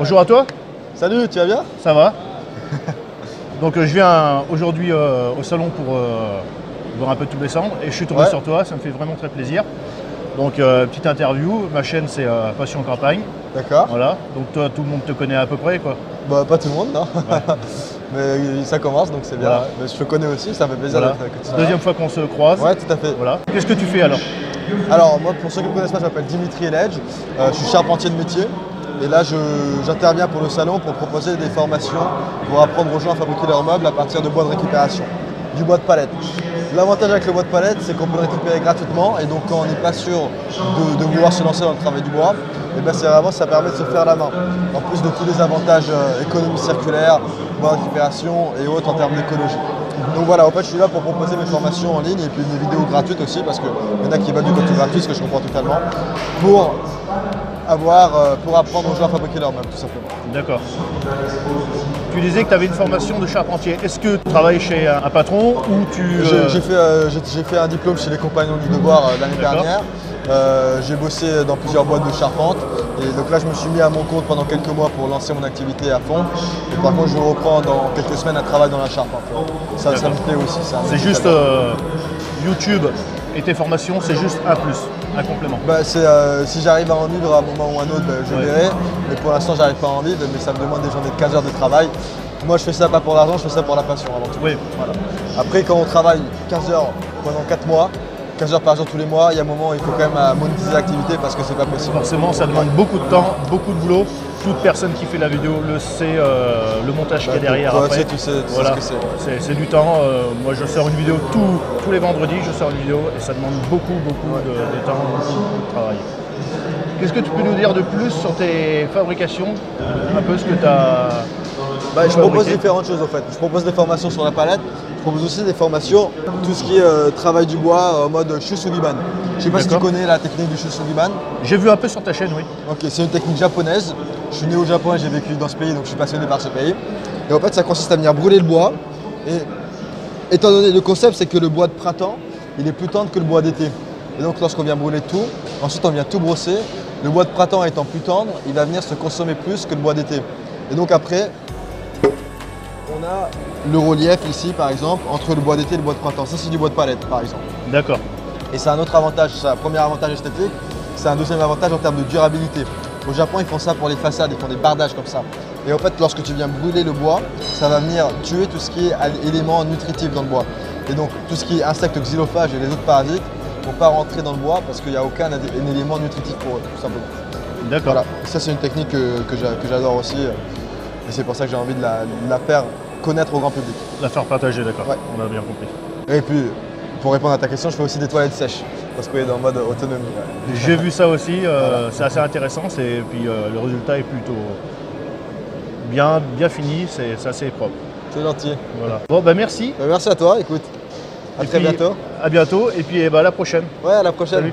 Bonjour à toi. Salut, tu vas bien? Ça va. Donc je viens aujourd'hui au salon pour voir un peu tout descendre et je suis tombé sur toi, ça me fait vraiment très plaisir. Donc petite interview, ma chaîne c'est Passion Campagne. D'accord. Voilà, donc toi tout le monde te connaît à peu près quoi. Bah pas tout le monde, non. Ouais. Mais ça commence donc c'est bien. Voilà. Mais je te connais aussi, ça me fait plaisir Voilà. d'être Deuxième fois qu'on se croise. Ouais, tout à fait. Voilà. Qu'est-ce que tu fais alors? Alors moi pour ceux qui ne me connaissent pas, je m'appelle Dimitri Eledge, je suis charpentier de métier. Et là j'interviens pour le salon pour proposer des formations pour apprendre aux gens à fabriquer leurs meubles à partir de bois de récupération, du bois de palette. L'avantage avec le bois de palette, c'est qu'on peut le récupérer gratuitement et donc quand on n'est pas sûr de vouloir se lancer dans le travail du bois, et ben ça permet de se faire la main. En plus de tous les avantages économie circulaire, bois de récupération et autres en termes d'écologie. Donc voilà, en fait je suis là pour proposer mes formations en ligne et puis des vidéos gratuites aussi parce qu'il y en a qui veulent du contenu gratuit, ce que je comprends totalement, pour apprendre aux gens à fabriquer leurs meubles tout simplement. D'accord. Tu disais que tu avais une formation de charpentier. Est-ce que tu travailles chez un patron ou tu... J'ai fait un diplôme chez les Compagnons du Devoir l'année dernière. J'ai bossé dans plusieurs boîtes de charpente et donc là je me suis mis à mon compte pendant quelques mois pour lancer mon activité à fond. Et par contre je reprends dans quelques semaines un travail dans la charpente. Ça me plaît aussi. C'est juste YouTube et tes formations, c'est juste un plus, un complément. Bah, si j'arrive à en vivre à un moment ou à un autre, je verrai. Mais pour l'instant j'arrive pas à en vivre, mais ça me demande des journées de 15 heures de travail. Moi je fais ça pas pour l'argent, je fais ça pour la passion avant tout. Oui. Voilà. Après quand on travaille 15 heures pendant 4 mois, 15 heures par jour tous les mois, il y a un moment où il faut quand même monétiser l'activité parce que c'est pas possible. Forcément, ça demande beaucoup de temps, beaucoup de boulot. Toute personne qui fait la vidéo le sait, le montage qu'il y a derrière après. Tu sais voilà. ce que c'est. C'est du temps. Moi, je sors une vidéo tous les vendredis, je sors une vidéo et ça demande beaucoup de temps, beaucoup de travail. Qu'est-ce que tu peux nous dire de plus sur tes fabrications? Un peu ce que tu as... Je propose différentes choses en fait. Je propose des formations sur la palette. Je propose aussi des formations, tout ce qui est travail du bois en mode Shusugiban. Je sais pas si tu connais la technique du Shusugiban. J'ai vu un peu sur ta chaîne, oui. Ok, c'est une technique japonaise. Je suis né au Japon et j'ai vécu dans ce pays, donc je suis passionné par ce pays. Et en fait, ça consiste à venir brûler le bois. Et étant donné le concept, c'est que le bois de printemps, il est plus tendre que le bois d'été. Et donc lorsqu'on vient brûler tout, ensuite on vient tout brosser. Le bois de printemps étant plus tendre, il va venir se consommer plus que le bois d'été. Et donc après, on a le relief ici par exemple entre le bois d'été et le bois de printemps. Ça c'est du bois de palette par exemple. D'accord. Et c'est un autre avantage, c'est un premier avantage esthétique, c'est un deuxième avantage en termes de durabilité. Au Japon ils font ça pour les façades, ils font des bardages comme ça. Et en fait lorsque tu viens brûler le bois, ça va venir tuer tout ce qui est éléments nutritifs dans le bois. Et donc tout ce qui est insectes xylophages et les autres parasites ne vont pas rentrer dans le bois parce qu'il n'y a aucun élément nutritif pour eux, tout simplement. D'accord. Voilà. Ça c'est une technique que j'adore aussi. Et c'est pour ça que j'ai envie de la faire connaître au grand public. La faire partager, d'accord. Ouais. On a bien compris. Et puis, pour répondre à ta question, je fais aussi des toilettes sèches. Parce qu'on est dans le mode autonomie. Ouais. J'ai vu ça aussi, voilà. C'est assez intéressant. Et puis le résultat est plutôt bien fini, c'est assez propre. C'est gentil. Voilà. Bon, bah merci. Merci à toi, écoute. À très bientôt. À bientôt et puis à la prochaine. Ouais, à la prochaine. Salut.